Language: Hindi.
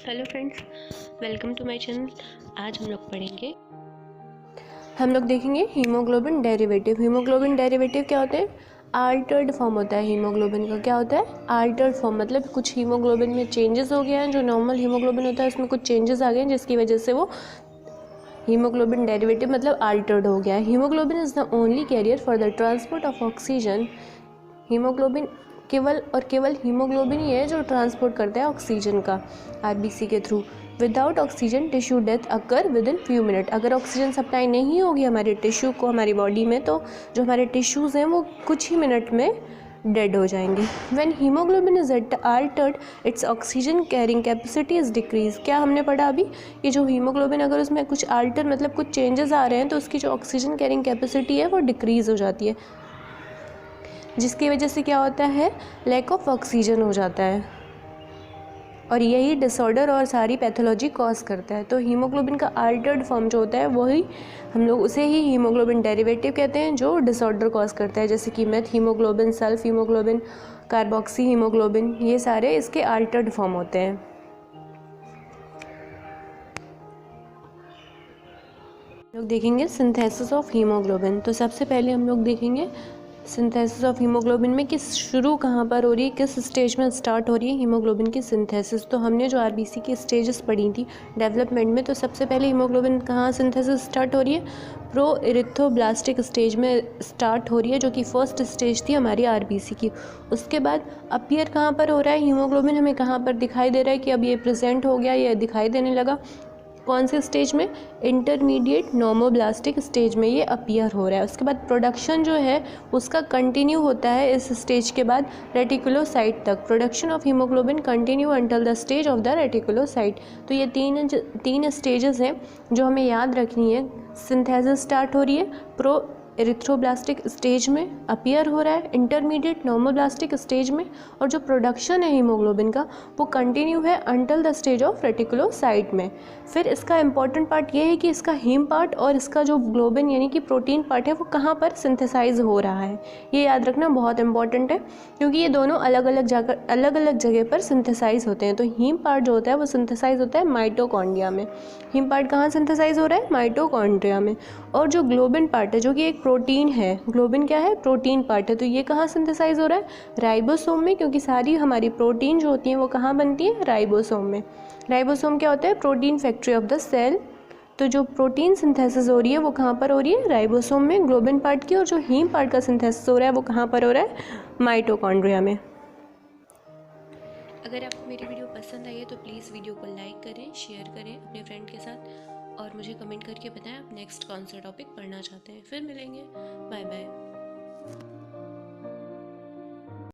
Hello friends, welcome to my channel. आज हम लोग देखेंगे हीमोग्लोबिन डेरिवेटिव। हीमोग्लोबिन डेरिवेटिव क्या होते हैं? आल्टर्ड फॉर्म होता है हीमोग्लोबिन का। क्या होता है? आल्टर्ड फॉर्म, मतलब कुछ हीमोग्लोबिन में चेंजेस हो गया है। जो नॉर्मल हीमोग्लोबिन होता है उसमें कुछ चेंजेस आ गए हैं, जिसकी वजह से वो हीमोग्लोबिन डेरिवेटिव मतलब आल्टर्ड हो गया है। Haemoglobin is the only carrier for the transport of oxygen. Haemoglobin केवल और केवल हीमोग्लोबिन ही है जो ट्रांसपोर्ट करता है ऑक्सीजन का आरबीसी के through. Without oxygen tissue death occur with in few minute. अगर ऑक्सीजन सप्लाई नहीं होगी हमारे टिश्यू को, हमारी बॉडी में, तो जो हमारे टिश्यूज़ हैं वो कुछ ही मिनट में डेड हो जाएंगे। When haemoglobin is Altered it's oxygen carrying capacity is decrease. क्या हमने पढ़ा अभी? ये जो हीमोग्लोबिन अगर उसमें कुछ अल्टर मतलब कुछ चेंजेस आ रहे हैं तो उसकी जो ऑक्सीजन कैरिंग कैपेसिटी है वो डिक्रीज़ हो जाती है, जिसकी वजह से क्या होता है? लैक ऑफ ऑक्सीजन हो जाता है, और यही डिसऑर्डर और सारी पैथोलॉजी कॉज करता है। तो हीमोग्लोबिन का अल्टर्ड फॉर्म जो होता है वही हम लोग उसे ही हीमोग्लोबिन डेरिवेटिव कहते हैं, जो डिसऑर्डर कॉज करता है, जैसे कि methaemoglobin, sulphaemoglobin, carboxyhaemoglobin, ये सारे इसके अल्टर्ड फॉर्म होते हैं। लोग देखेंगे सिंथेसिस ऑफ हीमोग्लोबिन। तो सबसे पहले हम लोग देखेंगे सिंथेसिस ऑफ हीमोग्लोबिन में किस शुरू कहाँ पर हो रही है, किस स्टेज में स्टार्ट हो रही है हीमोग्लोबिन की सिंथेसिस। तो हमने जो आरबीसी की स्टेजेस पढ़ी थी डेवलपमेंट में, तो सबसे पहले हीमोग्लोबिन कहाँ सिंथेसिस स्टार्ट हो रही है? प्रो इरिथ्रोब्लास्टिक स्टेज में स्टार्ट हो रही है, जो कि फर्स्ट स्टेज थी हमारी आरबीसी की। उसके बाद अपीयर कहाँ पर हो रहा है हीमोग्लोबिन? हमें कहाँ पर दिखाई दे रहा है कि अब ये प्रेजेंट हो गया, ये दिखाई देने लगा? कौन से स्टेज में? इंटरमीडिएट नॉर्मोब्लास्टिक स्टेज में ये अपीयर हो रहा है। उसके बाद प्रोडक्शन जो है उसका कंटिन्यू होता है इस स्टेज के बाद रेटिकुलोसाइट तक। Production of haemoglobin continue until the stage of the reticulocyte. तो ये तीन स्टेजेस हैं जो हमें याद रखनी है। सिंथेसिस स्टार्ट हो रही है प्रो एरिथ्रोब्लास्टिक स्टेज में, अपीयर हो रहा है इंटरमीडिएट नॉर्मोब्लास्टिक स्टेज में, और जो प्रोडक्शन है हीमोग्लोबिन का वो कंटिन्यू है until the stage of reticulocyte में। फिर इसका इंपॉर्टेंट पार्ट ये है कि इसका हीम पार्ट और इसका जो ग्लोबिन यानी कि प्रोटीन पार्ट है वो कहाँ पर सिंथेसाइज हो रहा है, ये याद रखना बहुत इंपॉर्टेंट है, क्योंकि ये दोनों अलग अलग जगह पर सिंथेसाइज होते हैं। तो हीम पार्ट जो होता है वो सिंथेसाइज होता है माइटोकॉन्ड्रिया में। हीम पार्ट कहाँ सिंथेसाइज हो रहा है? माइटोकॉन्ड्रिया में। और जो ग्लोबिन पार्ट है, जो कि एक प्रोटीन है, ग्लोबिन क्या है? प्रोटीन पार्ट है, तो ये कहाँ सिंथेसाइज हो रहा है? राइबोसोम में, क्योंकि सारी हमारी प्रोटीन जो होती हैं वो कहाँ बनती है? राइबोसोम में। राइबोसोम क्या होता है? Protein factory of the cell. तो जो प्रोटीन सिंथेसिस हो रही है वो कहाँ पर हो रही है? राइबोसोम में, ग्लोबिन पार्ट की। और जो हीम पार्ट का सिंथेसिस हो रहा है वो कहाँ पर हो रहा है? माइटोकॉन्ड्रिया में। अगर आपको मेरी वीडियो पसंद आई है तो प्लीज़ वीडियो को लाइक करें, शेयर करें अपने फ्रेंड के साथ, और मुझे कमेंट करके बताएं आप नेक्स्ट कौन सा टॉपिक पढ़ना चाहते हैं। फिर मिलेंगे, बाय बाय।